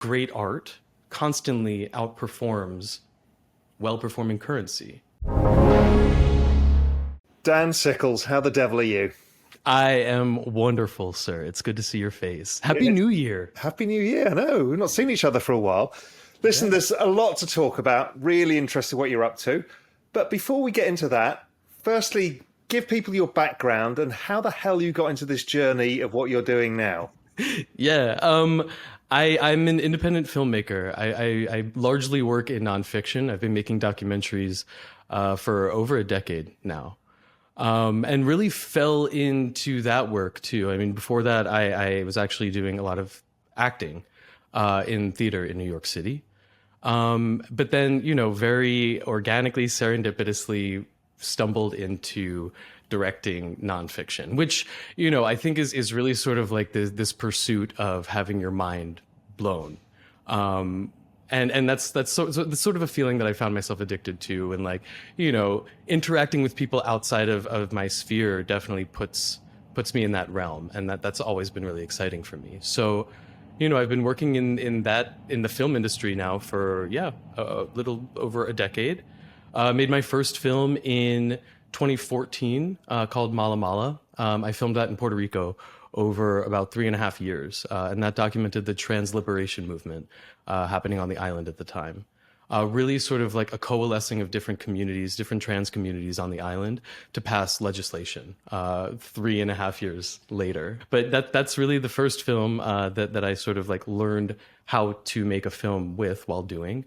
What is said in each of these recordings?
great art constantly outperforms well-performing currency. Dan Sickles, how the devil are you? I am wonderful, sir. It's good to see your face. Happy New Year. Happy New Year. I know, we've not seen each other for a while. Listen, There's a lot to talk about. Really interested what you're up to. But before we get into that, firstly, give people your background and how the hell you got into this journey of what you're doing now. Yeah, I'm an independent filmmaker. I largely work in nonfiction. I've been making documentaries for over a decade now. And really fell into that work too. I mean, before that, I was actually doing a lot of acting in theater in New York City. But then, very organically, serendipitously stumbled into directing nonfiction, which, I think is really sort of like this pursuit of having your mind blown. And that's sort of a feeling that I found myself addicted to, and like, interacting with people outside of my sphere definitely puts me in that realm, and that's always been really exciting for me. So, I've been working in the film industry now for a little over a decade. Made my first film in 2014 called Mala Mala. I filmed that in Puerto Rico over about 3.5 years, and that documented the trans liberation movement happening on the island at the time. Really sort of like a coalescing of different communities, different trans communities on the island to pass legislation 3.5 years later. But that's really the first film that I sort of like learned how to make a film with while doing.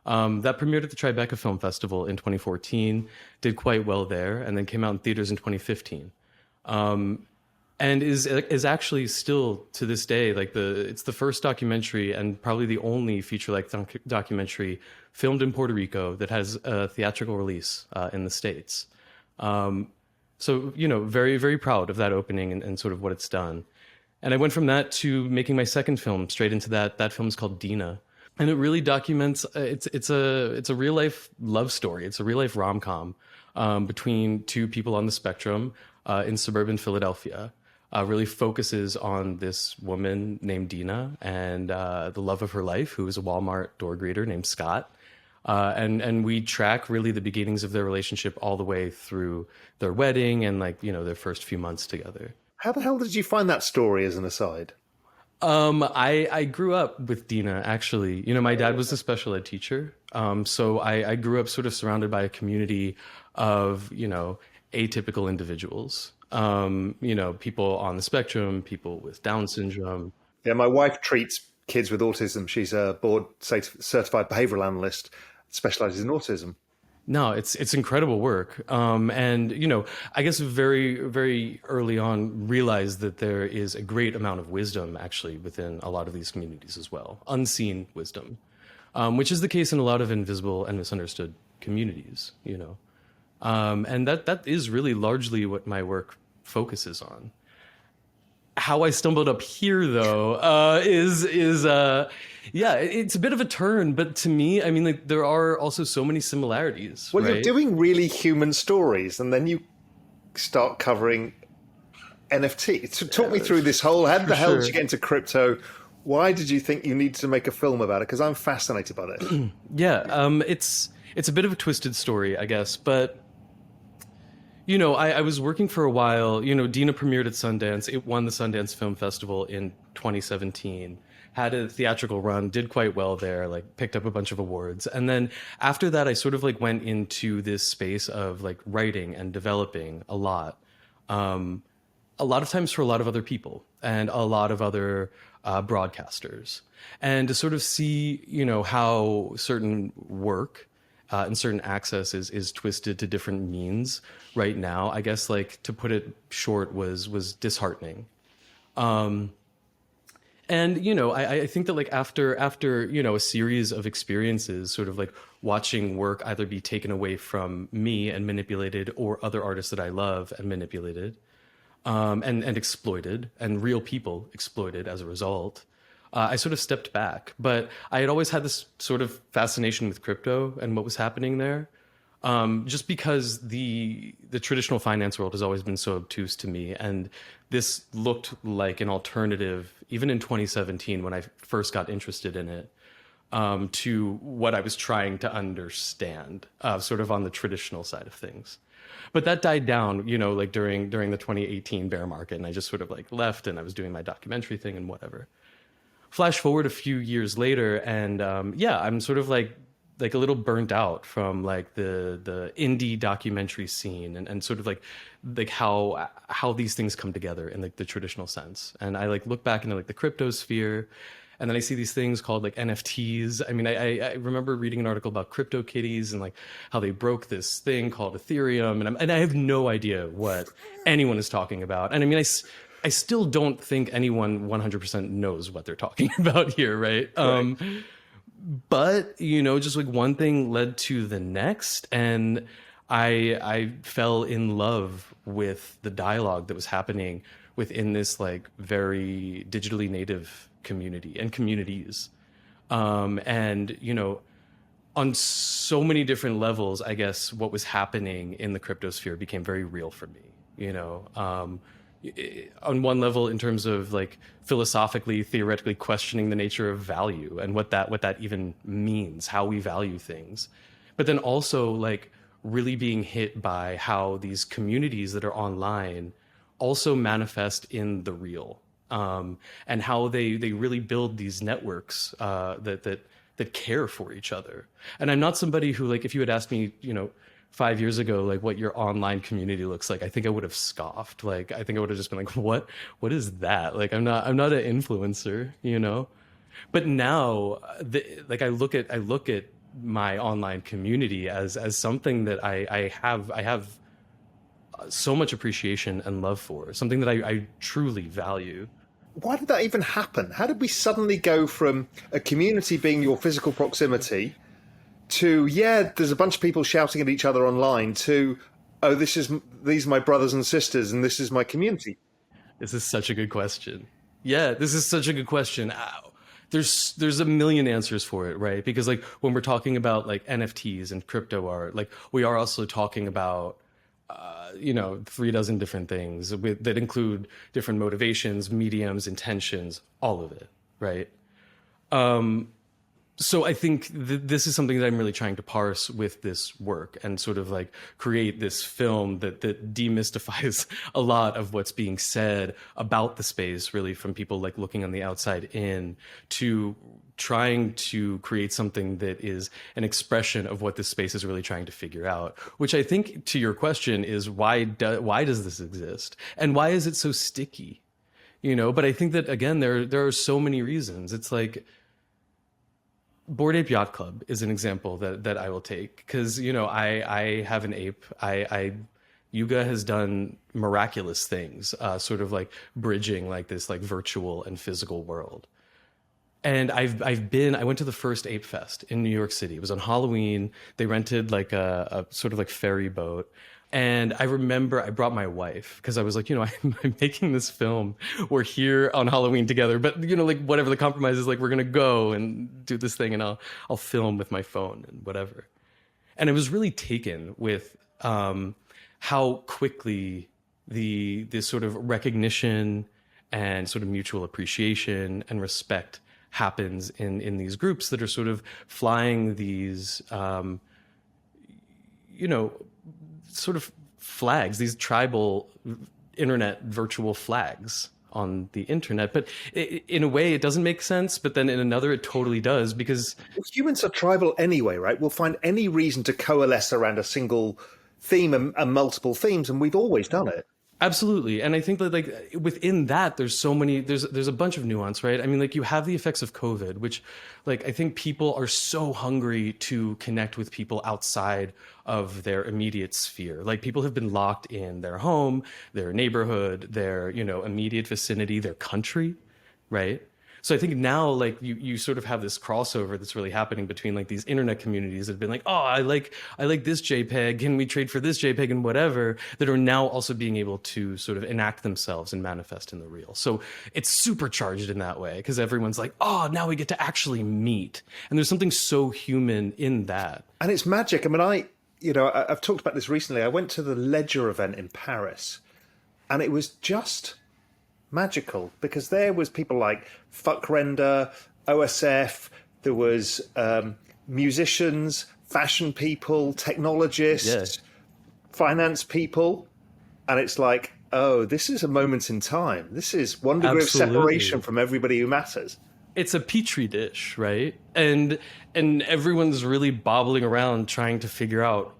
That premiered at the Tribeca Film Festival in 2014, did quite well there, and then came out in theaters in 2015. And is actually still to this day it's the first documentary and probably the only feature-length documentary filmed in Puerto Rico that has a theatrical release in the States. So very, very proud of that opening and sort of what it's done. And I went from that to making my second film straight into that. That film is called Dina, and it really documents. It's a real life love story. It's a real life rom-com between two people on the spectrum in suburban Philadelphia. Really focuses on this woman named Dina and the love of her life, who is a Walmart door greeter named Scott. And we track really the beginnings of their relationship all the way through their wedding and their first few months together. How the hell did you find that story, as an aside? I grew up with Dina, actually. My dad was a special ed teacher. So I grew up sort of surrounded by a community of, atypical individuals. People on the spectrum, people with Down syndrome. Yeah, my wife treats kids with autism. She's a board certified behavioral analyst, specializes in autism. No, it's incredible work. And, I guess very, very early on realized that there is a great amount of wisdom actually within a lot of these communities as well. Unseen wisdom, which is the case in a lot of invisible and misunderstood communities, And that is really largely what my work focuses on. How I stumbled up here, though, is it's a bit of a turn. But to me, I mean, there are also so many similarities. Well, right? You're doing really human stories, and then you start covering NFT. So talk me through this whole. How the hell did you get into crypto? Why did you think you needed to make a film about it? Because I'm fascinated by this. It's a bit of a twisted story, I guess, but. I was working for a while. Dina premiered at Sundance. It won the Sundance Film Festival in 2017. Had a theatrical run, did quite well there, picked up a bunch of awards. And then after that, I sort of went into this space of writing and developing a lot of times for a lot of other people and a lot of other broadcasters. And to sort of see, how certain work and certain access is twisted to different means right now, I guess, to put it short, was disheartening. And, I think that after, a series of experiences, sort of watching work either be taken away from me and manipulated, or other artists that I love and manipulated, and exploited, and real people exploited as a result, I sort of stepped back. But I had always had this sort of fascination with crypto and what was happening there. just because the traditional finance world has always been so obtuse to me, and this looked like an alternative, even in 2017 when I first got interested in it, to what I was trying to understand, sort of on the traditional side of things. But that died down, you know, like during the 2018 bear market, and I just sort of like left, and I was doing my documentary thing and whatever. Flash forward a few years later, and yeah, I'm sort of like a little burnt out from like the indie documentary scene, and sort of like how these things come together in like the traditional sense. And I like look back into like the crypto sphere, and then I see these things called like NFTs. I mean, I remember reading an article about crypto kitties and like how they broke this thing called Ethereum, and I have no idea what anyone is talking about. And I mean, I still don't think anyone 100% knows what they're talking about here, right? But, you know, just like one thing led to the next, and I fell in love with the dialogue that was happening within this like very digitally native community and communities. And, you know, on so many different levels, I guess what was happening in the crypto sphere became very real for me, you know. On one level, in terms of like philosophically, theoretically questioning the nature of value and what that even means, how we value things. But then also like really being hit by how these communities that are online also manifest in the real, and how they really build these networks that care for each other. And I'm not somebody who, like, if you had asked me, you know, 5 years ago, like what your online community looks like, I think I would have scoffed. Like, I think I would have just been like, what is that? Like, I'm not an influencer, you know? But now, like, I look at my online community as something that I have so much appreciation and love for, something that I truly value. Why did that even happen? How did we suddenly go from a community being your physical proximity to, yeah, there's a bunch of people shouting at each other online, to, oh, these are my brothers and sisters and this is my community? This is such a good question. Yeah, this is such a good question. There's a million answers for it, right? Because like when we're talking about like NFTs and crypto art, like we are also talking about, you know, 36 different things that include different motivations, mediums, intentions, all of it, right? So I think this is something that I'm really trying to parse with this work, and sort of like create this film that demystifies a lot of what's being said about the space, really, from people like looking on the outside in, to trying to create something that is an expression of what this space is really trying to figure out. Which I think, to your question, is why does this exist, and why is it so sticky? You know, but I think that, again, there are so many reasons. It's like Bored Ape Yacht Club is an example that I will take, because, you know, I have an ape. Yuga has done miraculous things, sort of like bridging like this like virtual and physical world. And I went to the first Ape Fest in New York City. It was on Halloween. They rented like a sort of like ferry boat. And I remember I brought my wife, because I was like, you know, I'm making this film. We're here on Halloween together, but, you know, like whatever the compromise is, like we're gonna go and do this thing, and I'll film with my phone and whatever. And I was really taken with how quickly this sort of recognition and sort of mutual appreciation and respect happens in these groups that are sort of flying these, you know, sort of flags, these tribal internet virtual flags on the internet. But in a way it doesn't make sense, but then in another it totally does, because humans are tribal anyway, right? We'll find any reason to coalesce around a single theme and multiple themes, and we've always done it. Absolutely. And I think that like within that, there's a bunch of nuance, right? I mean, like you have the effects of COVID, which like I think people are so hungry to connect with people outside of their immediate sphere. Like people have been locked in their home, their neighborhood, their, you know, immediate vicinity, their country, right? So I think now, like you sort of have this crossover that's really happening between like these internet communities that have been like, oh, I like this JPEG, can we trade for this JPEG and whatever, that are now also being able to sort of enact themselves and manifest in the real. So it's supercharged in that way, because everyone's like, oh, now we get to actually meet, and there's something so human in that. And it's magic. I mean, I've talked about this recently. I went to the Ledger event in Paris, and it was just magical because there was people like Fuck Render, OSF, there was musicians, fashion people, technologists, finance people, and it's like, oh, this is a moment in time. This is one degree of separation from everybody who matters. It's a petri dish, right? And everyone's really bobbling around trying to figure out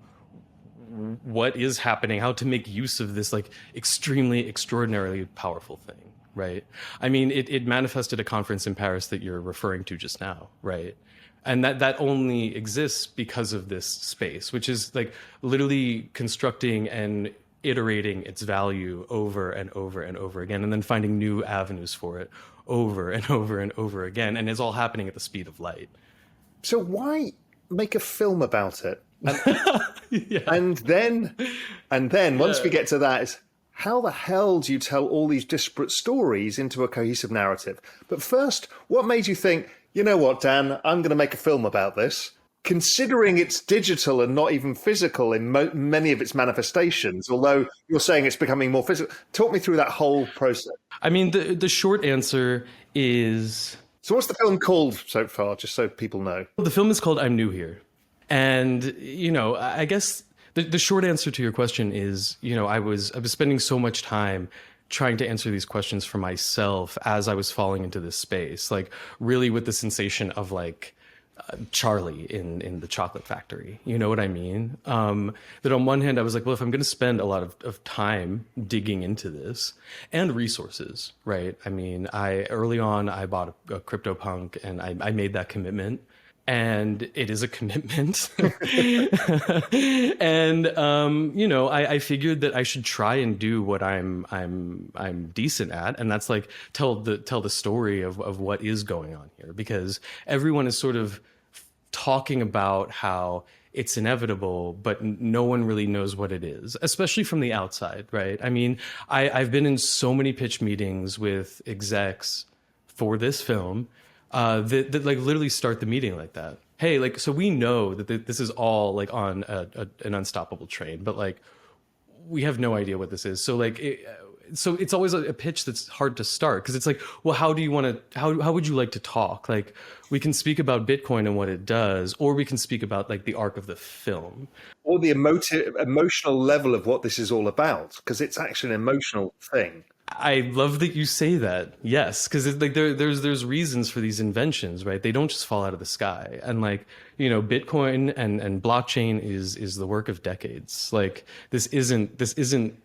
what is happening, how to make use of this like extremely, extraordinarily powerful thing, right? I mean, it manifested a conference in Paris that you're referring to just now, right? And that only exists because of this space, which is like literally constructing and iterating its value over and over and over again, and then finding new avenues for it over and over and over again. And it's all happening at the speed of light. So why make a film about it? And then once we get to that, is how the hell do you tell all these disparate stories into a cohesive narrative? But first, what made you think, you know what, Dan, I'm going to make a film about this, considering it's digital and not even physical in many of its manifestations, although you're saying it's becoming more physical. Talk me through that whole process. I mean, the short answer is... So what's the film called so far, just so people know? The film is called I'm New Here. And, I guess the short answer to your question is, I was spending so much time trying to answer these questions for myself as I was falling into this space, like really with the sensation of like Charlie in the chocolate factory. You know what I mean? That on one hand, I was like, well, if I'm going to spend a lot of time digging into this and resources, right? I mean, early on, I bought a CryptoPunk and I made that commitment. And it is a commitment. And, I figured that I should try and do what I'm decent at. And that's like, tell the story of what is going on here, because everyone is sort of talking about how it's inevitable, but no one really knows what it is, especially from the outside, right? I mean, I've been in so many pitch meetings with execs for this film, that like literally start the meeting like that. Hey, like, so we know that this is all like on an unstoppable train, but like we have no idea what this is. So like, so it's always a pitch that's hard to start because it's like, well, how would you like to talk? Like, we can speak about Bitcoin and what it does, or we can speak about like the arc of the film, or the emotional level of what this is all about, because it's actually an emotional thing. I love that you say that. Yes, because like there's reasons for these inventions, right? They don't just fall out of the sky. And like, Bitcoin and blockchain is the work of decades. Like this isn't.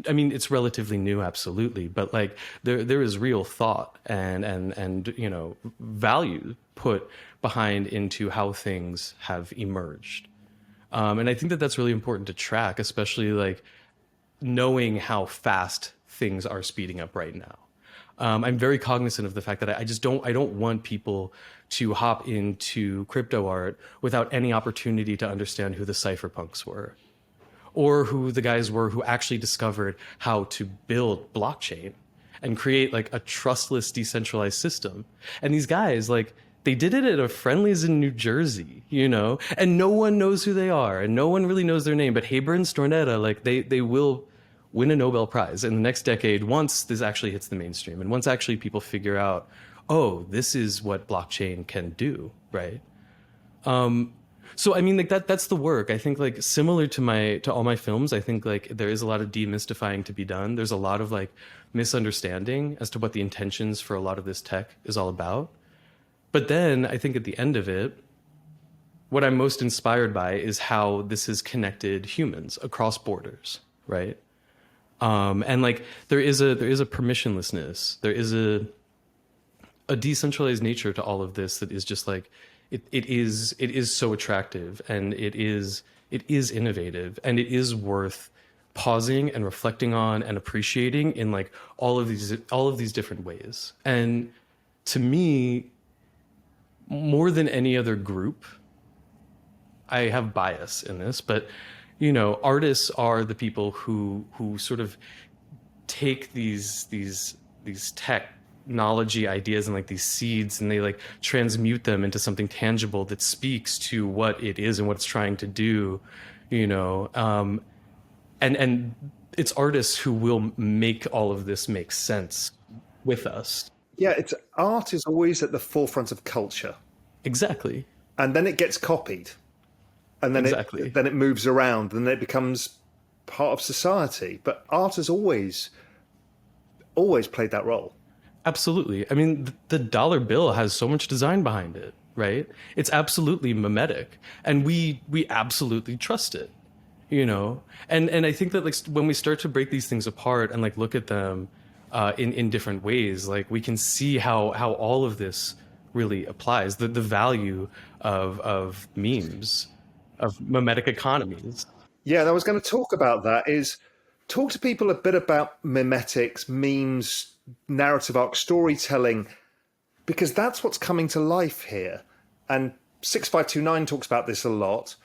I mean, it's relatively new, absolutely, but like there is real thought and value put behind into how things have emerged. And I think that that's really important to track, especially like knowing how fast things are speeding up right now. I'm very cognizant of the fact that I don't want people to hop into crypto art without any opportunity to understand who the cypherpunks were, or who the guys were who actually discovered how to build blockchain and create like a trustless decentralized system. And these guys, like, they did it at a Friendlies in New Jersey, and no one knows who they are and no one really knows their name. But Haber and Stornetta, like they will win a Nobel Prize in the next decade once this actually hits the mainstream and once actually people figure out, oh, this is what blockchain can do, right? So I mean, like that's the work. I think like similar to all my films, I think like there is a lot of demystifying to be done. There's a lot of like misunderstanding as to what the intentions for a lot of this tech is all about. But then I think at the end of it, what I'm most inspired by is how this has connected humans across borders, right? And like there is a permissionlessness, there is a decentralized nature to all of this that is just like it is so attractive, and it is innovative, and it is worth pausing and reflecting on and appreciating in like all of these different ways. And to me, more than any other group, I have bias in this, but artists are the people who sort of take these tech technology ideas and like these seeds, and they like transmute them into something tangible that speaks to what it is and what it's trying to do, you know. And it's artists who will make all of this make sense with us. Yeah, it's art is always at the forefront of culture, Exactly. and then it gets copied, and then Exactly. it moves around, and then it becomes part of society. But art has always played that role. Absolutely. I mean, the dollar bill has so much design behind it, right? It's absolutely mimetic, and we absolutely trust it, you know. And I think that like when we start to break these things apart and like look at them in different ways, like we can see how all of this really applies. The value of memes, of mimetic economies. Yeah, and I was going to talk about that. Is talk to people a bit about mimetics, memes, narrative arc, storytelling, because that's what's coming to life here. And 6529 talks about this a lot.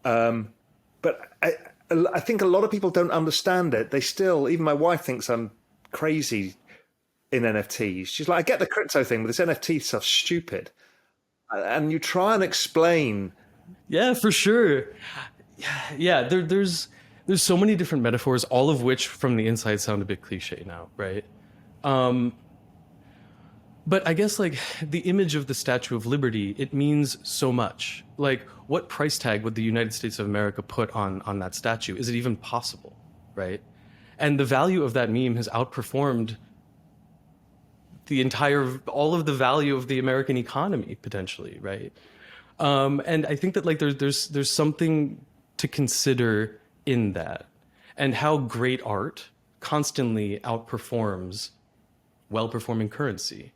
But I think a lot of people don't understand it. They still, even my wife thinks I'm crazy in NFTs. She's like, I get the crypto thing, but this NFT stuff's stupid. And you try and explain. Yeah, for sure. Yeah, there's so many different metaphors, all of which from the inside sound a bit cliche now, right? But I guess like the image of the Statue of Liberty, it means so much. Like, what price tag would the United States of America put on that statue? Is it even possible, right? And the value of that meme has outperformed all of the value of the American economy potentially, right? And I think that like there's something to consider in that, and how great art constantly outperforms well-performing currency.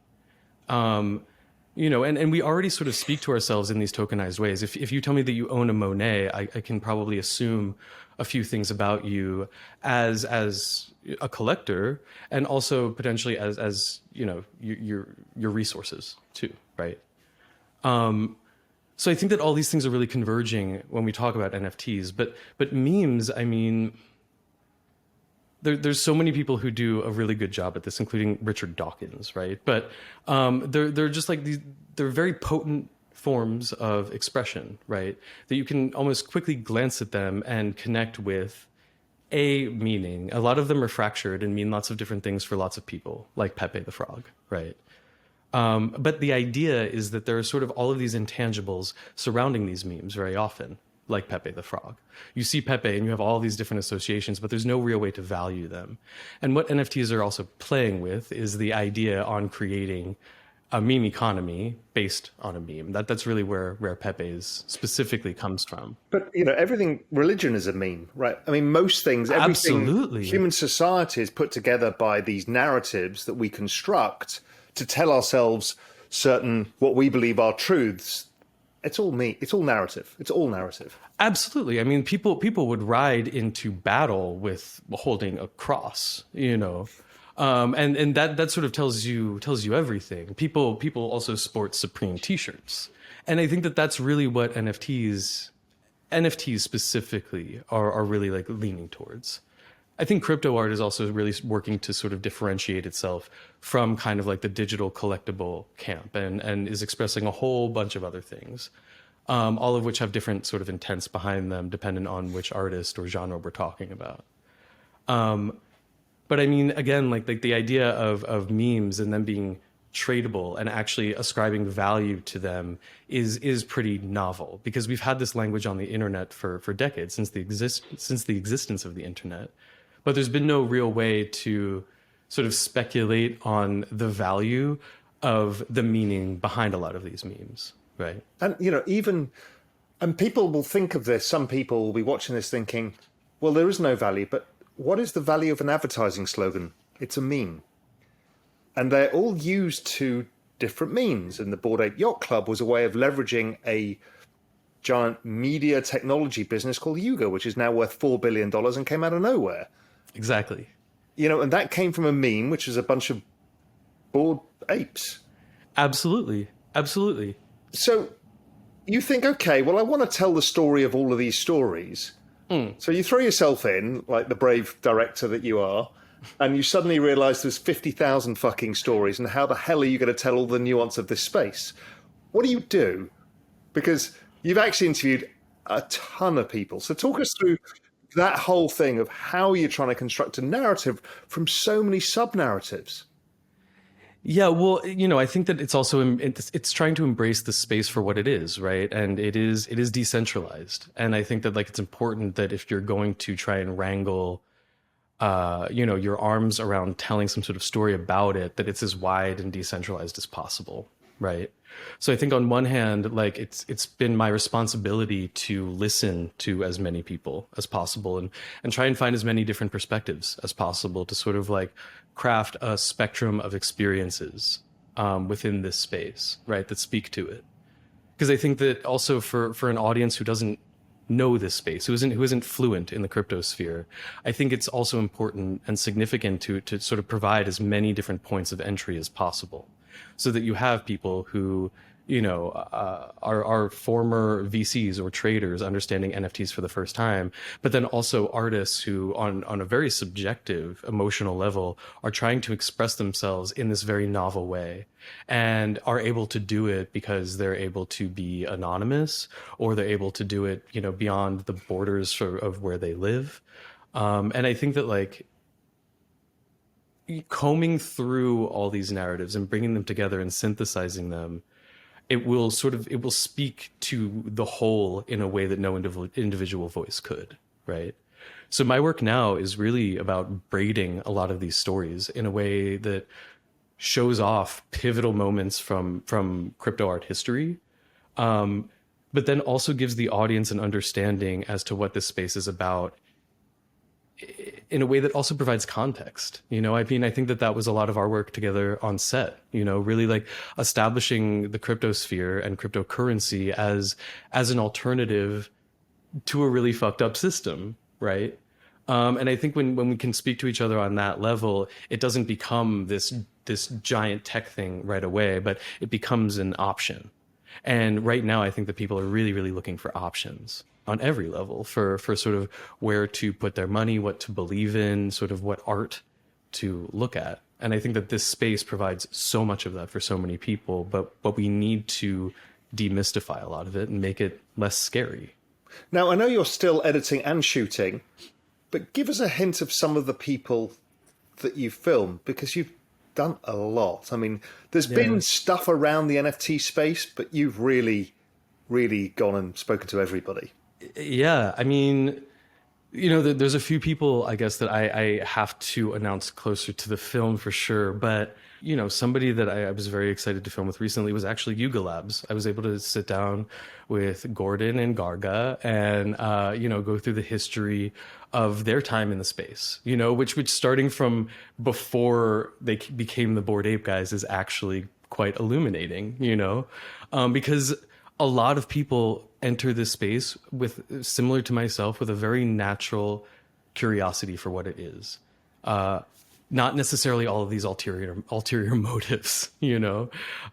You know, and we already sort of speak to ourselves in these tokenized ways. If you tell me that you own a Monet, I can probably assume a few things about you as a collector, and also potentially as you know, your resources too, right? So I think that all these things are really converging when we talk about NFTs, but memes, I mean, there's so many people who do a really good job at this, including Richard Dawkins, right? But they're just like they're very potent forms of expression, right? That you can almost quickly glance at them and connect with a meaning. A lot of them are fractured and mean lots of different things for lots of people, like Pepe the Frog, right? But the idea is that there are sort of all of these intangibles surrounding these memes very often, like Pepe the Frog. You see Pepe and you have all these different associations, but there's no real way to value them. And what NFTs are also playing with is the idea on creating a meme economy based on a meme. That's really where Pepe's specifically comes from. But, you know, everything, religion is a meme, right? I mean, most things, everything, absolutely, human society is put together by these narratives that we construct to tell ourselves certain, what we believe are truths. It's all me. It's all narrative. It's all narrative. Absolutely. I mean, people would ride into battle with holding a cross, you know, and that sort of tells you everything. People also sport Supreme T-shirts, and I think that that's really what NFTs specifically are really like leaning towards. I think crypto art is also really working to sort of differentiate itself from kind of like the digital collectible camp, and is expressing a whole bunch of other things, all of which have different sort of intents behind them, dependent on which artist or genre we're talking about. But I mean, again, like the idea of memes and them being tradable and actually ascribing value to them is pretty novel, because we've had this language on the internet for decades, since the existence of the internet. But there's been no real way to sort of speculate on the value of the meaning behind a lot of these memes, right? And, you know, and people will think of this, some people will be watching this thinking, well, there is no value, but what is the value of an advertising slogan? It's a meme. And they're all used to different means. And the Bored Ape Yacht Club was a way of leveraging a giant media technology business called Yuga, which is now worth $4 billion and came out of nowhere. Exactly. You know, and that came from a meme, which is a bunch of bored apes. Absolutely. Absolutely. So you think, okay, well, I want to tell the story of all of these stories. So you throw yourself in, like the brave director that you are, and you suddenly realize there's 50,000 fucking stories, and how the hell are you going to tell all the nuance of this space? What do you do? Because you've actually interviewed a ton of people. So talk us through that whole thing of how you're trying to construct a narrative from so many sub-narratives. Yeah, well, I think that it's also it's trying to embrace the space for what it is, right? And it is decentralized. And I think that like it's important that if you're going to try and wrangle your arms around telling some sort of story about it, that it's as wide and decentralized as possible, right? So I think on one hand, like it's been my responsibility to listen to as many people as possible and try and find as many different perspectives as possible to sort of like craft a spectrum of experiences within this space, right, that speak to it. Because I think that also for an audience who doesn't know this space, who isn't fluent in the crypto sphere, I think it's also important and significant to sort of provide as many different points of entry as possible, so that you have people who are former VCs or traders understanding NFTs for the first time, but then also artists who on a very subjective emotional level are trying to express themselves in this very novel way and are able to do it because they're able to be anonymous, or they're able to do it beyond the borders of where they live. And I think that like combing through all these narratives and bringing them together and synthesizing them, it will speak to the whole in a way that no individual voice could, right? So my work now is really about braiding a lot of these stories in a way that shows off pivotal moments from crypto art history, but then also gives the audience an understanding as to what this space is about in a way that also provides context. I mean, I think that was a lot of our work together on set, really like establishing the crypto sphere and cryptocurrency as an alternative to a really fucked up system, right? And I think when we can speak to each other on that level, it doesn't become this giant tech thing right away, but it becomes an option. And right now, I think that people are really, really looking for options on every level for sort of where to put their money, what to believe in, sort of what art to look at. And I think that this space provides so much of that for so many people, but we need to demystify a lot of it and make it less scary. Now, I know you're still editing and shooting, but give us a hint of some of the people that you filmed, because you've done a lot. I mean, there's been stuff around the NFT space, but you've really, really gone and spoken to everybody. Yeah, I mean, there's a few people, I guess, that I have to announce closer to the film for sure. But, somebody that I was very excited to film with recently was actually Yuga Labs. I was able to sit down with Gordon and Garga and, go through the history of their time in the space, which starting from before they became the Bored Ape guys is actually quite illuminating, because a lot of people enter this space with, similar to myself, with a very natural curiosity for what it is. Not necessarily all of these ulterior motives,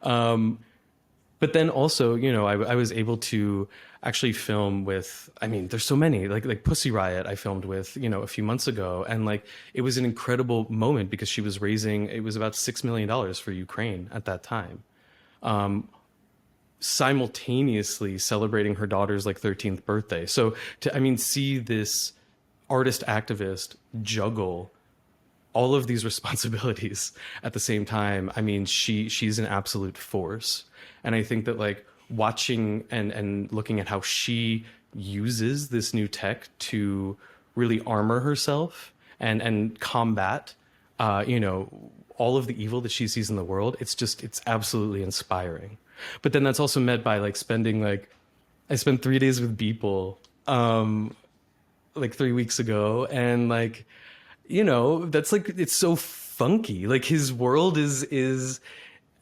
but then also, I was able to actually film with, I mean, there's so many, like Pussy Riot I filmed with, a few months ago. And like, it was an incredible moment because she was it was about $6 million for Ukraine at that time. Simultaneously celebrating her daughter's like 13th birthday. So see this artist activist juggle all of these responsibilities at the same time. I mean, she's an absolute force. And I think that like watching and looking at how she uses this new tech to really armor herself and combat, all of the evil that she sees in the world, it's absolutely inspiring. But then that's also met by like I spent 3 days with Beeple, like 3 weeks ago. And like, that's like, it's so funky. Like his world is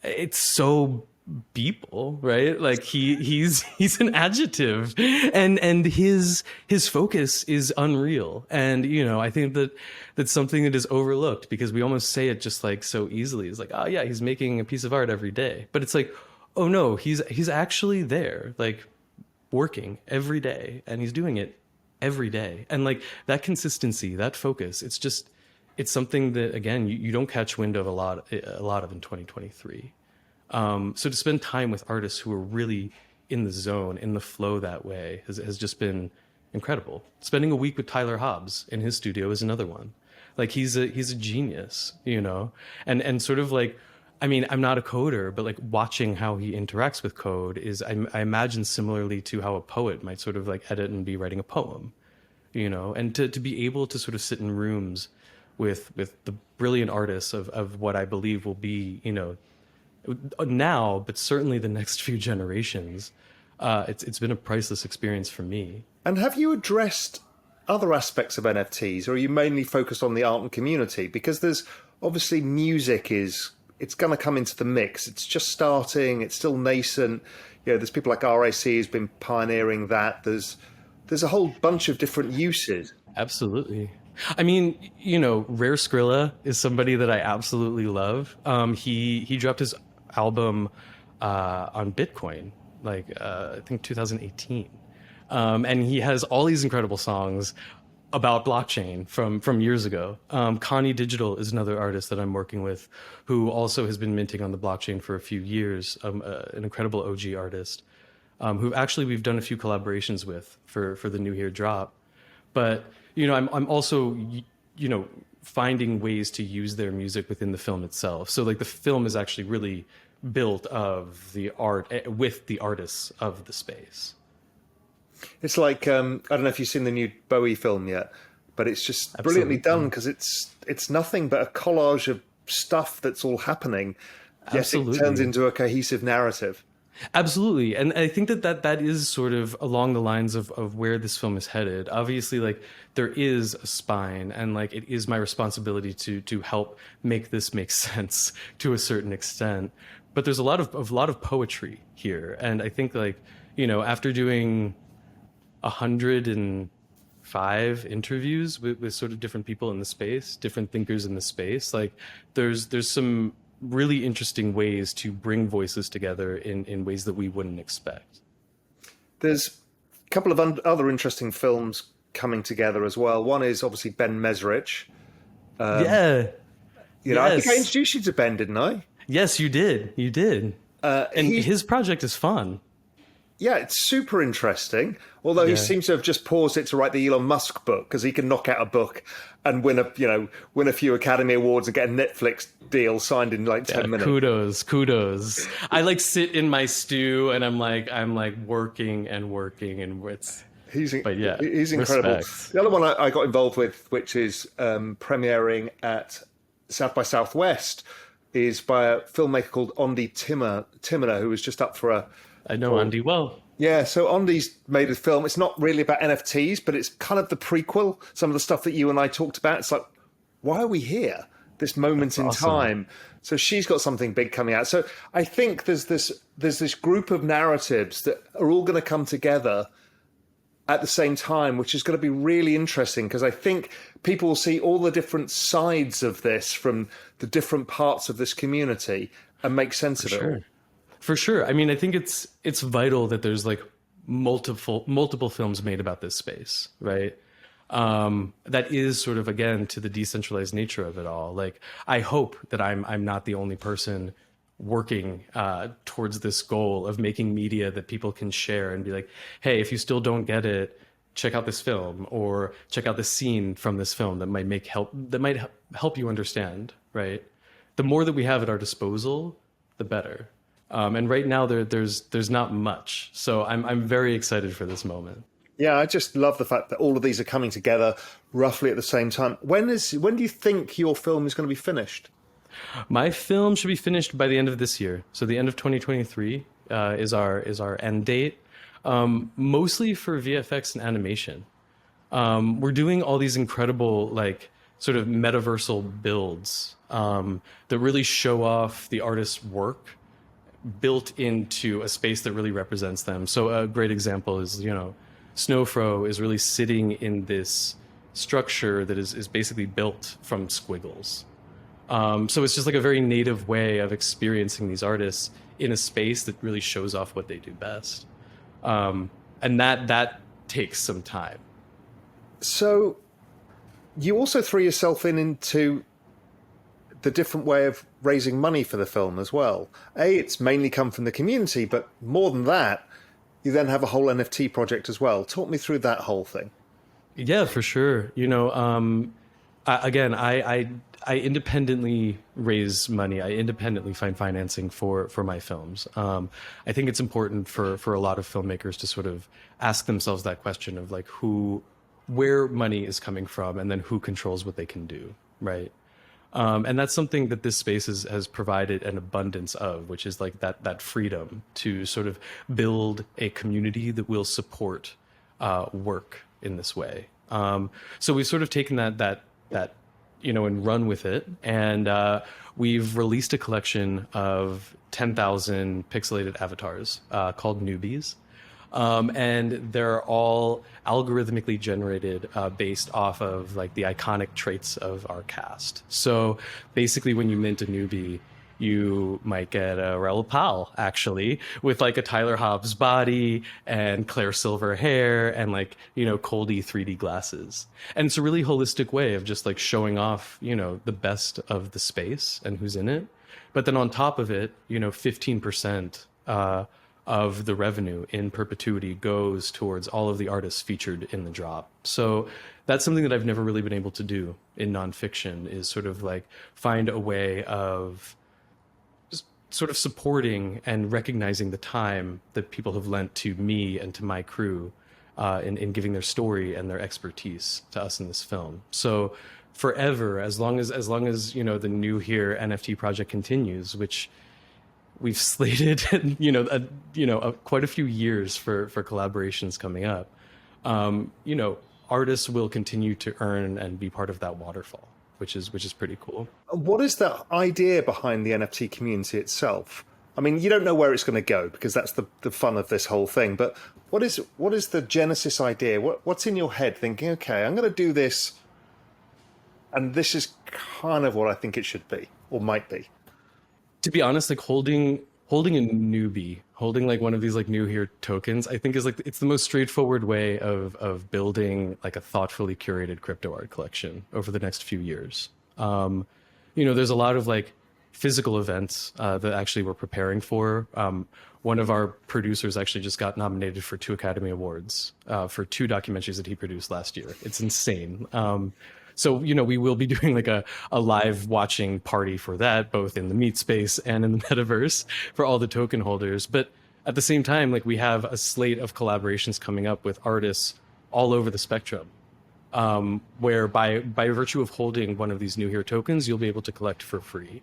it's so Beeple, right? Like he's an adjective and his focus is unreal. And, I think that's something that is overlooked because we almost say it just like so easily. It's like, oh yeah, he's making a piece of art every day. But it's like, oh no, he's actually there, like working every day, and he's doing it every day. And like that consistency, that focus, it's it's something that, again, you don't catch wind of a lot of in 2023. So to spend time with artists who are really in the zone, in the flow that way has just been incredible. Spending a week with Tyler Hobbs in his studio is another one. Like he's a genius, you know, and sort of like, I mean, I'm not a coder, but like watching how he interacts with code is, I imagine similarly to how a poet might sort of like edit and be writing a poem, you know, and to be able to sort of sit in rooms with the brilliant artists of what I believe will be, you know, now, but certainly the next few generations, it's been a priceless experience for me. And have you addressed other aspects of NFTs, or are you mainly focused on the art and community? Because there's obviously music it's going to come into the mix. It's just starting. It's still nascent. You know, there's people like RAC who's been pioneering that. There's a whole bunch of different uses. Absolutely. I mean, you know, Rare Skrilla is somebody that I absolutely love. He dropped his album on Bitcoin, like I think 2018, and he has all these incredible songs about blockchain from years ago. Connie Digital is another artist that I'm working with, who also has been minting on the blockchain for a few years. An incredible OG artist, who actually we've done a few collaborations with for the New Year drop. But you know, I'm also, you know, finding ways to use their music within the film itself. So like the film is actually really built of the art with the artists of the space. It's like, I don't know if you've seen the new Bowie film yet, but it's just brilliantly done because it's nothing but a collage of stuff that's all happening. Yes, it turns into a cohesive narrative. Absolutely. And I think that is sort of along the lines of where this film is headed. Obviously, like there is a spine, and like it is my responsibility to help make this make sense to a certain extent. But there's a lot of poetry here. And I think, like, you know, after doing 105 interviews with sort of different people in the space, different thinkers in the space, like there's some really interesting ways to bring voices together in ways that we wouldn't expect. There's a couple of other interesting films coming together as well. One is obviously Ben Mesrich. Yeah. You know, I think I introduced you to Ben, didn't I? Yes, you did. You did. And his project is fun. Yeah, it's super interesting. Although he seems to have just paused it to write the Elon Musk book, because he can knock out a book and win a few Academy Awards and get a Netflix deal signed in like 10 minutes. Kudos. I like sit in my stew and I'm like working and it's. He's incredible. Respect. The other one I got involved with, which is premiering at South by Southwest, is by a filmmaker called Andy Timmer, who was just up for a. I know Andy well. Yeah, so Andy's made a film. It's not really about NFTs, but it's kind of the prequel. Some of the stuff that you and I talked about. It's like, why are we here? This moment in time. So she's got something big coming out. So I think there's this group of narratives that are all going to come together at the same time, which is going to be really interesting, because I think people will see all the different sides of this from the different parts of this community and make sense of it all. For sure. I mean, I think it's vital that there's like multiple films made about this space, right? That is sort of, again, to the decentralized nature of it all. Like, I hope that I'm not the only person working towards this goal of making media that people can share and be like, hey, if you still don't get it, check out this film, or check out this scene from this film that might help you understand, right? The more that we have at our disposal, the better. And right now there's not much. So I'm very excited for this moment. Yeah, I just love the fact that all of these are coming together roughly at the same time. When do you think your film is going to be finished? My film should be finished by the end of this year. So the end of 2023 is our end date. Mostly for VFX and animation. We're doing all these incredible, like, sort of metaversal builds that really show off the artist's work built into a space that really represents them. So a great example is, you know, Snowfro is really sitting in this structure that is basically built from squiggles. So it's just like a very native way of experiencing these artists in a space that really shows off what they do best. And that takes some time. So You also threw yourself into the different way of raising money for the film as well. It's mainly come from the community, but more than that, you then have a whole NFT project as well. Talk me through that whole thing. Yeah, for sure. Again, I independently raise money. I independently find financing for my films. I think it's important for a lot of filmmakers to sort of ask themselves that question of like where money is coming from, and then who controls what they can do, right? And that's something that this space has provided an abundance of, which is like that freedom to sort of build a community that will support work in this way. So we've sort of taken that and run with it, and we've released a collection of 10,000 pixelated avatars called Newbies. And they're all algorithmically generated based off of like the iconic traits of our cast. So basically when you mint a newbie, you might get a Raoul actually, with like a Tyler Hobbs body and Claire Silver hair and like, Coldy 3D glasses. And it's a really holistic way of just like showing off, the best of the space and who's in it. But then on top of it, 15% of the revenue in perpetuity goes towards all of the artists featured in the drop. So that's something that I've never really been able to do in nonfiction, is sort of like find a way of sort of supporting and recognizing the time that people have lent to me and to my crew in giving their story and their expertise to us in this film. So forever, as long as the New Here NFT project continues, which we've slated quite a few years for collaborations coming up, artists will continue to earn and be part of that waterfall, which is pretty cool. What is the idea behind the NFT community itself? I mean, you don't know where it's going to go, because that's the fun of this whole thing. But what is the genesis idea? What's in your head thinking, okay, I'm going to do this, and this is kind of what I think it should be or might be? To be honest, like holding a newbie, holding like one of these like New Here tokens, I think is like, it's the most straightforward way of building like a thoughtfully curated crypto art collection over the next few years. There's a lot of like physical events that actually we're preparing for. One of our producers actually just got nominated for 2 Academy Awards for 2 documentaries that he produced last year. It's insane. So, we will be doing like a live watching party for that, both in the meet space and in the metaverse for all the token holders. But at the same time, like we have a slate of collaborations coming up with artists all over the spectrum, where by virtue of holding one of these New Here tokens, you'll be able to collect for free.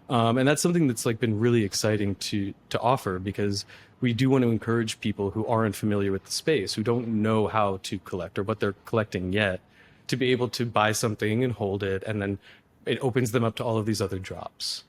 And that's something that's like been really exciting to offer, because we do want to encourage people who aren't familiar with the space, who don't know how to collect or what they're collecting yet, to be able to buy something and hold it, and then it opens them up to all of these other drops,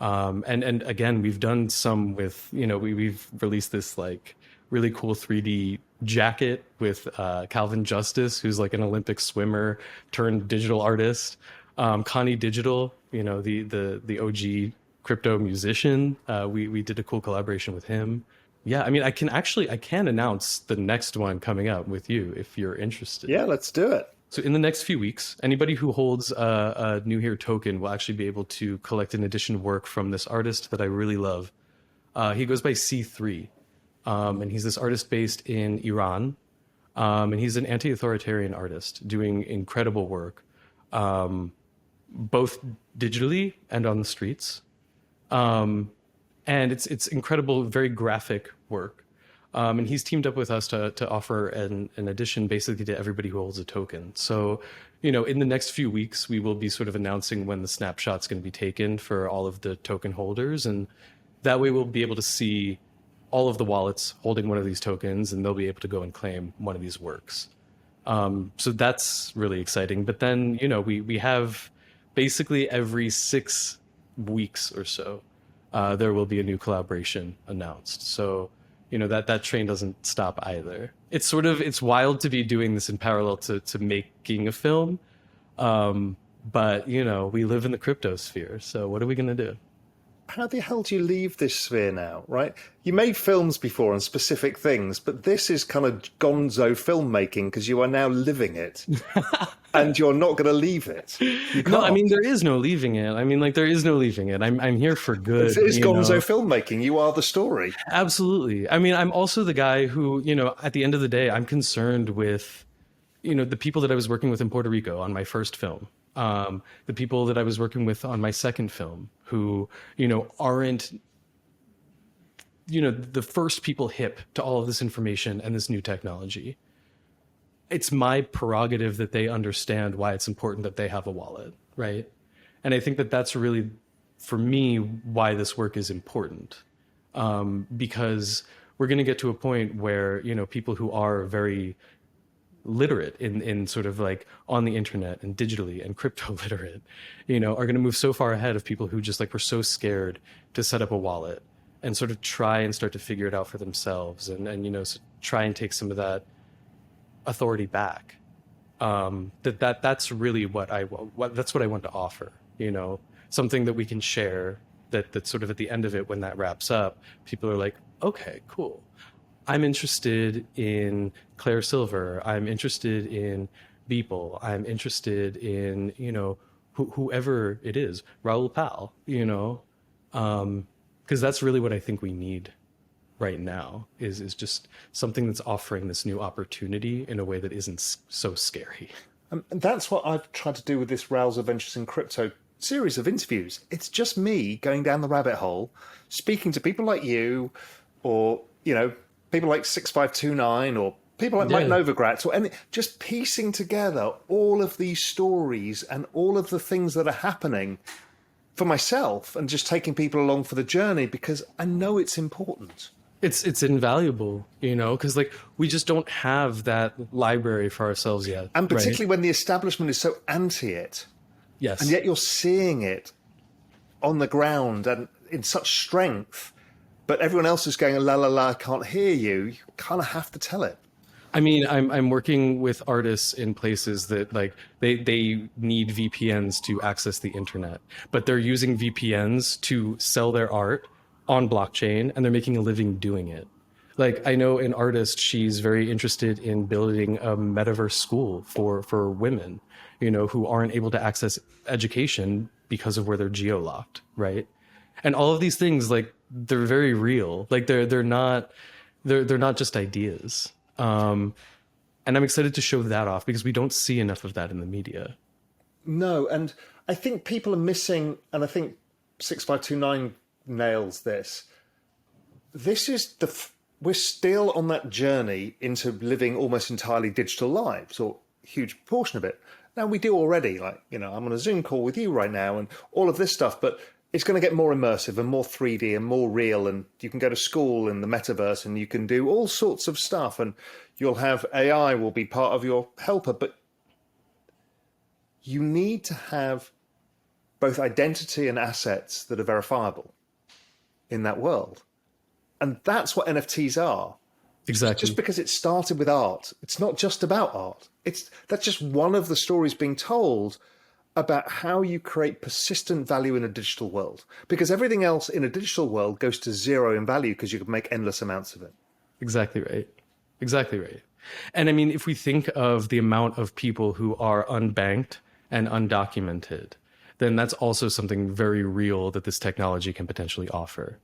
And again, we've done some with, we've released this like really cool 3D jacket with Calvin Justice, who's like an Olympic swimmer turned digital artist. Connie Digital, the OG crypto musician. We did a cool collaboration with him. Yeah, I mean, I can announce the next one coming up with you if you're interested. Yeah, let's do it. So in the next few weeks, anybody who holds a New Here token will actually be able to collect an edition work from this artist that I really love. He goes by C3, and he's this artist based in Iran, and he's an anti-authoritarian artist doing incredible work, both digitally and on the streets. And it's incredible, very graphic work. And he's teamed up with us to offer an edition basically to everybody who holds a token. So, in the next few weeks, we will be sort of announcing when the snapshot's going to be taken for all of the token holders. And that way we'll be able to see all of the wallets holding one of these tokens, and they'll be able to go and claim one of these works. So that's really exciting. But then, we have basically every 6 weeks or so, there will be a new collaboration announced. So, that train doesn't stop either. It's wild to be doing this in parallel to making a film. But, we live in the crypto sphere. So what are we going to do? how the hell do you leave this sphere now, right? You made films before on specific things, but this is kind of gonzo filmmaking because you are now living it. And you're not going to leave it. You can't. No, I mean, there is no leaving it. I mean, like, there is no leaving it. I'm here for good. It is gonzo filmmaking. You are the story. Absolutely. I mean, I'm also the guy who, at the end of the day, I'm concerned with, the people that I was working with in Puerto Rico on my first film. The people that I was working with on my second film who, aren't, the first people hip to all of this information and this new technology. It's my prerogative that they understand why it's important that they have a wallet, right? And I think that that's really, for me, why this work is important. Because we're going to get to a point where, people who are very literate in sort of like on the internet and digitally and crypto literate, are going to move so far ahead of people who just like were so scared to set up a wallet and sort of try and start to figure it out for themselves and try and take some of that authority back. That's really what that's what I want to offer, something that we can share that sort of at the end of it, when that wraps up, people are like, okay, cool. I'm interested in Claire Silver. I'm interested in Beeple. I'm interested in, whoever it is, Raoul Pal, because that's really what I think we need right now is just something that's offering this new opportunity in a way that isn't so scary. And that's what I've tried to do with this Raoul's Adventures in Crypto series of interviews. It's just me going down the rabbit hole, speaking to people like you, or, people like 6529 or people like Mike Novogratz, or just piecing together all of these stories and all of the things that are happening for myself and just taking people along for the journey because I know it's important. It's invaluable, because like we just don't have that library for ourselves yet. And particularly when the establishment is so anti it. Yes. And yet you're seeing it on the ground and in such strength. But everyone else is going, la, la, la, I can't hear you. You kind of have to tell it. I mean, I'm working with artists in places that like they need VPNs to access the internet, but they're using VPNs to sell their art on blockchain and they're making a living doing it. Like I know an artist, she's very interested in building a metaverse school for women, who aren't able to access education because of where they're geo-locked, right? And all of these things, like, they're very real. Like they're not just ideas. And I'm excited to show that off because we don't see enough of that in the media. No, and I think people are missing, and I think 6529 nails this. This is we're still on that journey into living almost entirely digital lives, or a huge portion of it. Now we do already, like, I'm on a Zoom call with you right now and all of this stuff, but it's going to get more immersive and more 3D and more real, and you can go to school in the metaverse and you can do all sorts of stuff, and you'll have AI will be part of your helper, but you need to have both identity and assets that are verifiable in that world. And that's what NFTs are. Exactly. Just because it started with art, it's not just about art. That's just one of the stories being told about how you create persistent value in a digital world. Because everything else in a digital world goes to zero in value because you can make endless amounts of it. Exactly right. Exactly right. And I mean, if we think of the amount of people who are unbanked and undocumented, then that's also something very real that this technology can potentially offer.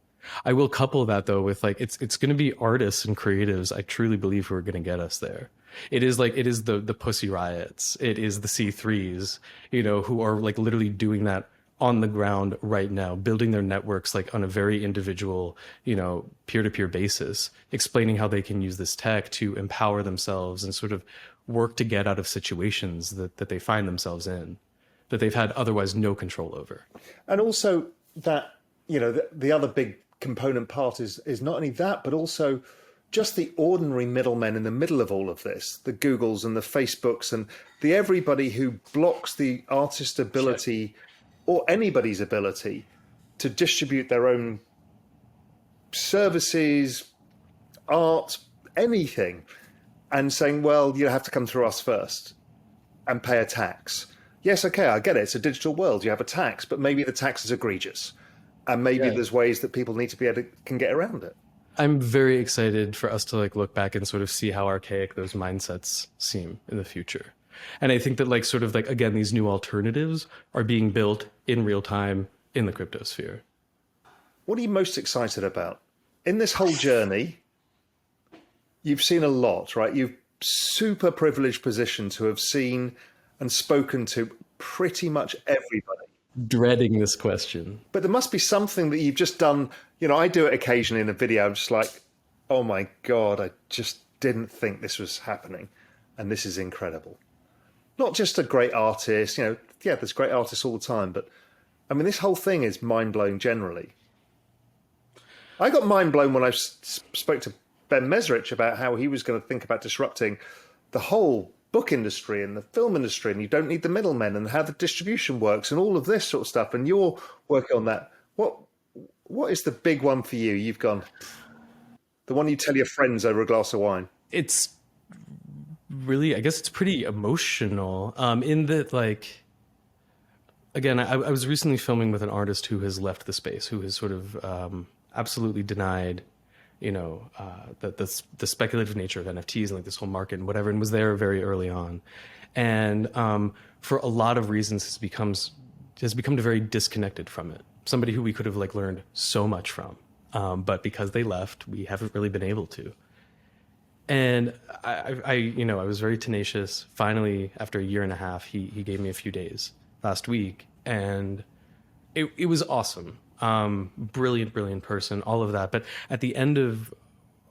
I will couple that though with like, it's going to be artists and creatives, I truly believe, who are going to get us there. It is the Pussy Riots. It is the C3s, who are like literally doing that on the ground right now, building their networks like on a very individual, peer-to-peer basis, explaining how they can use this tech to empower themselves and sort of work to get out of situations that they find themselves in, that they've had otherwise no control over. And also that, the other big component part is not only that, but also just the ordinary middlemen in the middle of all of this, the Googles and the Facebooks and the everybody who blocks the artist's ability or anybody's ability to distribute their own services, art, anything, and saying, well, you have to come through us first and pay a tax. Yes, okay, I get it. It's a digital world. You have a tax, but maybe the tax is egregious. and maybe Yeah. there's ways that people need to be able to can get around it. I'm very excited for us to like look back and sort of see how archaic those mindsets seem in the future. And I think that like sort of like again these new alternatives are being built in real time in the crypto sphere. What are you most excited about in this whole journey? You've seen a lot, right? You've super privileged position to have seen and spoken to pretty much everybody. Dreading this question. But there must be something that you've just done. You know, I do it occasionally in a video. I'm just like, oh my God, I just didn't think this was happening. And this is incredible. Not just a great artist, you know, yeah, there's great artists all the time. But I mean, this whole thing is mind blowing generally. I got mind blown when I spoke to Ben Mesrich about how he was going to think about disrupting the whole book industry and the film industry, and you don't need the middlemen, and how the distribution works and all of this sort of stuff. And you're working on that. What is the big one for you? You've gone, the one you tell your friends over a glass of wine. It's really, I guess it's pretty emotional in that like, again, I was recently filming with an artist who has left the space, who has sort of absolutely denied, you know, the speculative nature of NFTs and like this whole market and whatever, and was there very early on. And for a lot of reasons has become very disconnected from it. Somebody who we could have like learned so much from. But because they left, we haven't really been able to. And I was very tenacious. Finally, after a year and a half, he gave me a few days last week, and it was awesome. Brilliant person, all of that. But at the end of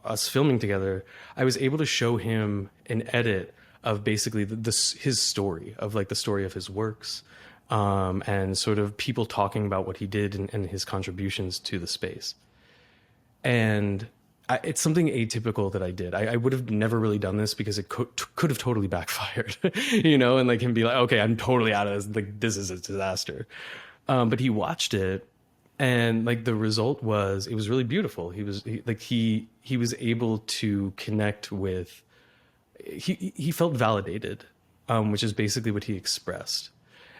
us filming together, I was able to show him an edit of basically his story, of like the story of his works, and sort of people talking about what he did and his contributions to the space. And it's something atypical that I did. I would have never really done this because it could have totally backfired, you know, and like him be like, okay, I'm totally out of this. Like, this is a disaster. But he watched it, and like the result was, it was really beautiful. He was able to connect with, he felt validated, which is basically what he expressed.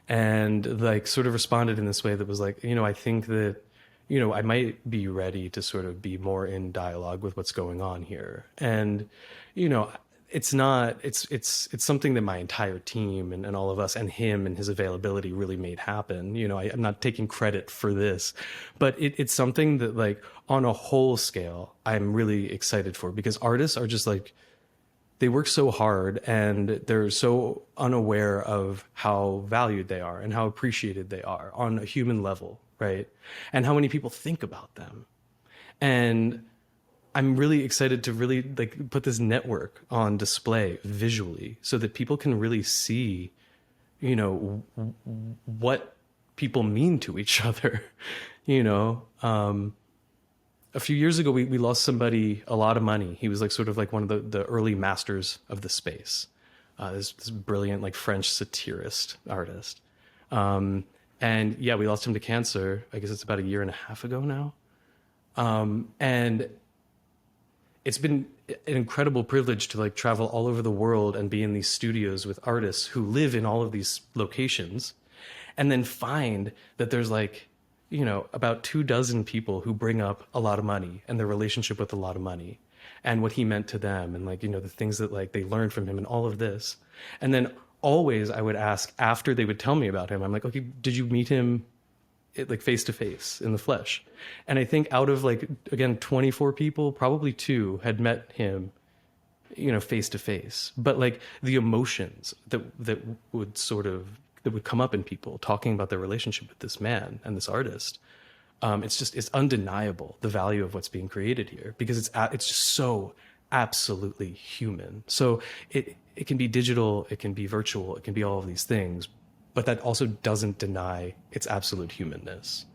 And like sort of responded in this way that was like, you know, I think that, you know, I might be ready to sort of be more in dialogue with what's going on here. And, you know, it's something that my entire team and all of us and him and his availability really made happen. You know, I'm not taking credit for this, but it's something that like on a whole scale, I'm really excited for, because artists are just like, they work so hard and they're so unaware of how valued they are and how appreciated they are on a human level, right? And how many people think about them. And I'm really excited to really like put this network on display visually so that people can really see, you know, what people mean to each other, you know. A few years ago, we lost somebody a lot of money. He was like sort of like one of the early masters of the space. This brilliant like French satirist artist. And yeah, we lost him to cancer. I guess it's about a year and a half ago now. And it's been an incredible privilege to like travel all over the world and be in these studios with artists who live in all of these locations, and then find that there's like, you know, about 24 people who bring up a lot of money and their relationship with a lot of money and what he meant to them, and like, you know, the things that like they learned from him and all of this. And then always I would ask, after they would tell me about him, I'm like, okay, did you meet him like face to face in the flesh? And I think out of like, again, 24 people, probably 2 had met him, you know, face to face. But like the emotions that would come up in people talking about their relationship with this man and this artist, it's undeniable, the value of what's being created here, because it's just so absolutely human. So it can be digital, it can be virtual, it can be all of these things, but that also doesn't deny its absolute humanness.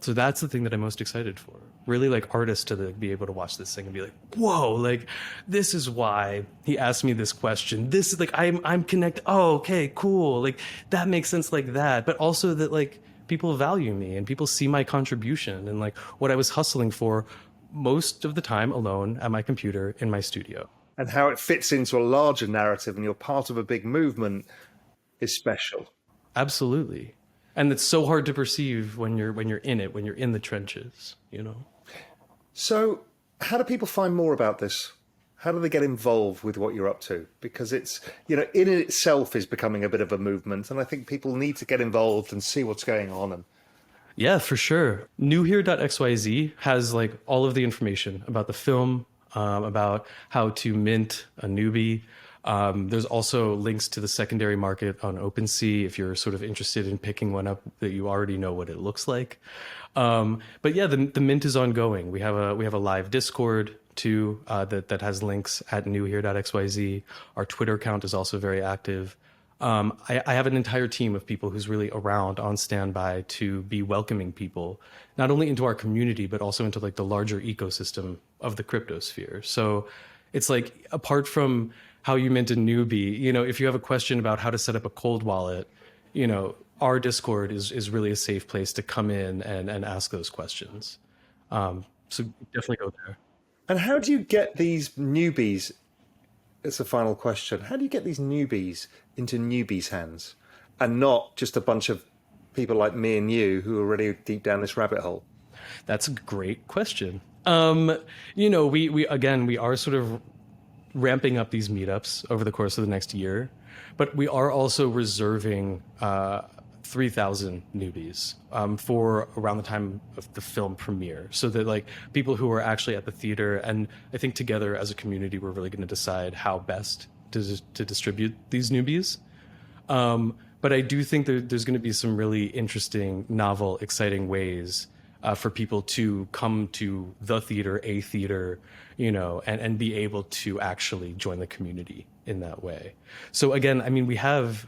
So that's the thing that I'm most excited for. Really, like artists to be able to watch this thing and be like, whoa, like this is why he asked me this question. This is like, I'm connected. Oh, okay, cool. Like that makes sense like that. But also that like people value me and people see my contribution and like what I was hustling for most of the time alone at my computer in my studio. And how it fits into a larger narrative and you're part of a big movement is special. Absolutely. And it's so hard to perceive when you're in it, when you're in the trenches, you know. So, how do people find more about this? How do they get involved with what you're up to? Because it's, in itself is becoming a bit of a movement. And I think people need to get involved and see what's going on. And Yeah, for sure. Newhere.xyz has like all of the information about the film, about how to mint a newbie. There's also links to the secondary market on OpenSea if you're sort of interested in picking one up that you already know what it looks like. But yeah, the mint is ongoing. We have a live Discord too that has links at newhere.xyz. Our Twitter account is also very active. I have an entire team of people who's really around on standby to be welcoming people, not only into our community, but also into like the larger ecosystem of the cryptosphere. So it's like, apart from how you mint a newbie, if you have a question about how to set up a cold wallet, our Discord is really a safe place to come in and ask those questions. So definitely go there. and how do you get these newbies? It's a final question. How do you get these newbies into newbies' hands and not just a bunch of people like me and you who are already deep down this rabbit hole? That's a great question. We are sort of ramping up these meetups over the course of the next year, but we are also reserving 3,000 newbies for around the time of the film premiere, so that like people who are actually at the theater, and I think together as a community, we're really going to decide how best to distribute these newbies. But I do think that there's going to be some really interesting, novel, exciting ways for people to come to the theater, a theater, and be able to actually join the community in that way. So again, I mean, we have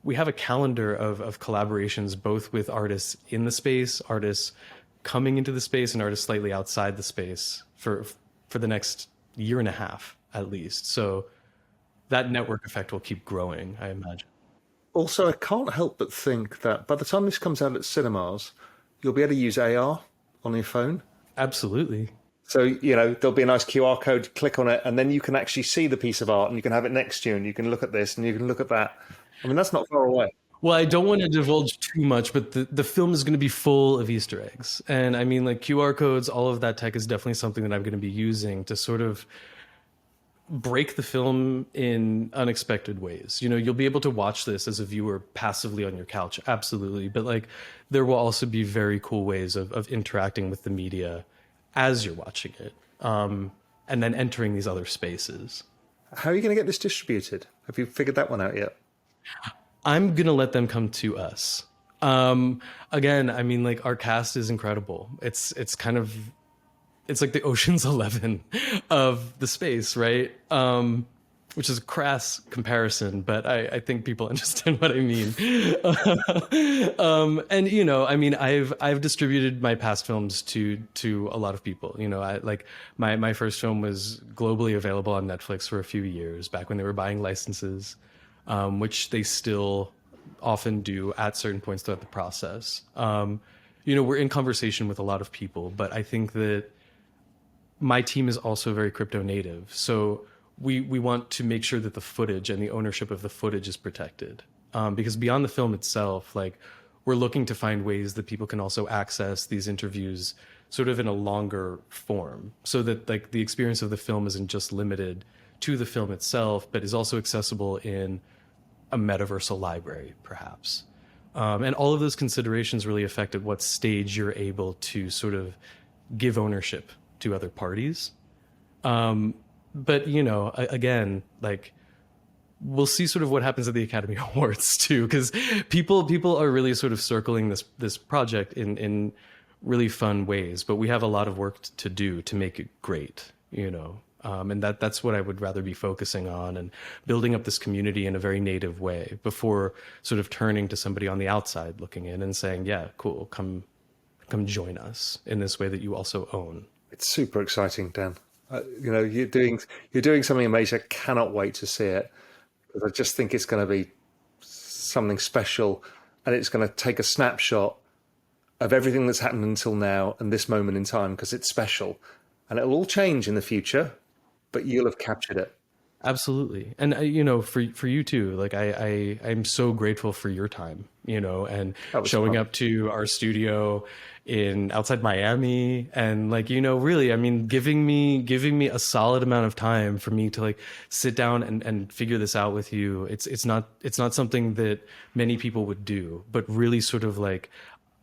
a calendar of collaborations, both with artists in the space, artists coming into the space, and artists slightly outside the space for the next year and a half at least. So that network effect will keep growing, I imagine. Also, I can't help but think that by the time this comes out at cinemas, you'll be able to use AR on your phone. Absolutely. So, there'll be a nice QR code, click on it, and then you can actually see the piece of art and you can have it next to you and you can look at this and you can look at that. I mean, that's not far away. Well, I don't want to divulge too much, but the film is going to be full of Easter eggs. And I mean, like QR codes, all of that tech is definitely something that I'm going to be using to sort of break the film in unexpected ways. You'll be able to watch this as a viewer passively on your couch, absolutely. But like, there will also be very cool ways of interacting with the media as you're watching it, and then entering these other spaces. How are you going to get this distributed? Have you figured that one out yet? I'm going to let them come to us. Again, I mean, like, our cast is incredible. It's like the Ocean's 11 of the space, right? Which is a crass comparison, but I think people understand what I mean. And I mean, I've distributed my past films to a lot of people. My first film was globally available on Netflix for a few years back when they were buying licenses, which they still often do at certain points throughout the process. We're in conversation with a lot of people, but I think that my team is also very crypto native. So we want to make sure that the footage and the ownership of the footage is protected. Because beyond the film itself, like, we're looking to find ways that people can also access these interviews sort of in a longer form, so that like the experience of the film isn't just limited to the film itself, but is also accessible in a metaversal library, perhaps. And all of those considerations really affect at what stage you're able to sort of give ownership to other parties. But again, like, we'll see sort of what happens at the Academy Awards too, because people are really sort of circling this project in really fun ways. But we have a lot of work to do to make it great, and that's what I would rather be focusing on, and building up this community in a very native way before sort of turning to somebody on the outside looking in and saying, yeah, cool, come join us in this way that you also own. It's super exciting, Dan. You're doing something amazing. I cannot wait to see it, because I just think it's going to be something special, and it's going to take a snapshot of everything that's happened until now and this moment in time, because it's special, and it'll all change in the future, but you'll have captured it. Absolutely. And you know, for you too, like I'm so grateful for your time, you know, and That was showing fun. up to our studio in outside Miami, and like, you know, really, I mean, giving me a solid amount of time for me to like sit down and figure this out with you. It's not something that many people would do, but really sort of like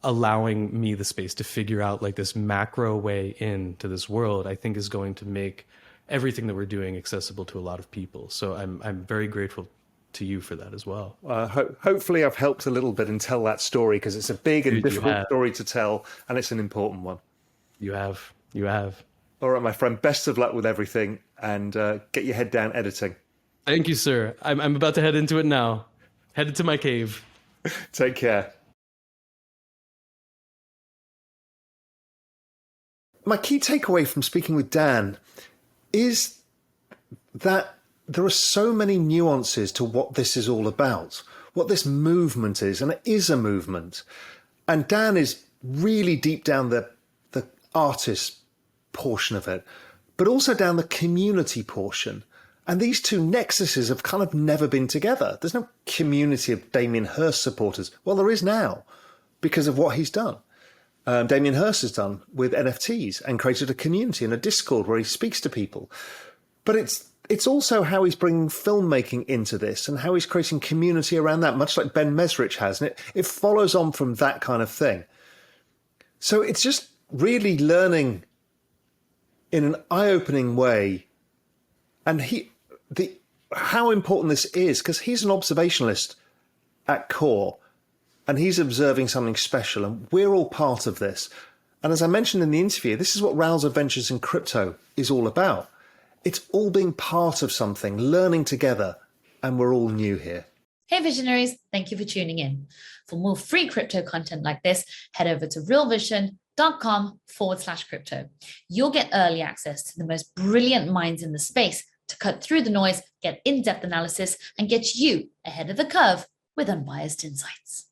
allowing me the space to figure out like this macro way into this world, I think is going to make everything that we're doing accessible to a lot of people. So I'm very grateful to you for that as well. Hopefully, I've helped a little bit and tell that story because it's a big and You difficult have, story to tell, and it's an important one. you have. All right, my friend, best of luck with everything, and get your head down editing. Thank you, sir. I'm about to head into it now. Headed to my cave. Take care. My key takeaway from speaking with Dan is that there are so many nuances to what this is all about, what this movement is, and it is a movement. And Dan is really deep down the artist portion of it, but also down the community portion. And these two nexuses have kind of never been together. There's no community of Damien Hirst supporters. Well, there is now because of what he's done. Damien Hirst has done with NFTs and created a community and a Discord where he speaks to people. But it's also how he's bringing filmmaking into this and how he's creating community around that, much like Ben Mesrich has. And it follows on from that kind of thing. So it's just really learning in an eye-opening way. And how important this is, because he's an observationalist at core. And he's observing something special, and we're all part of this. And as I mentioned in the interview, this is what Raoul's Adventures in Crypto is all about. It's all being part of something, learning together, and we're all new here. Hey visionaries, thank you for tuning in. For more free crypto content like this, head over to realvision.com/crypto. You'll get early access to the most brilliant minds in the space to cut through the noise, get in-depth analysis, and get you ahead of the curve with unbiased insights.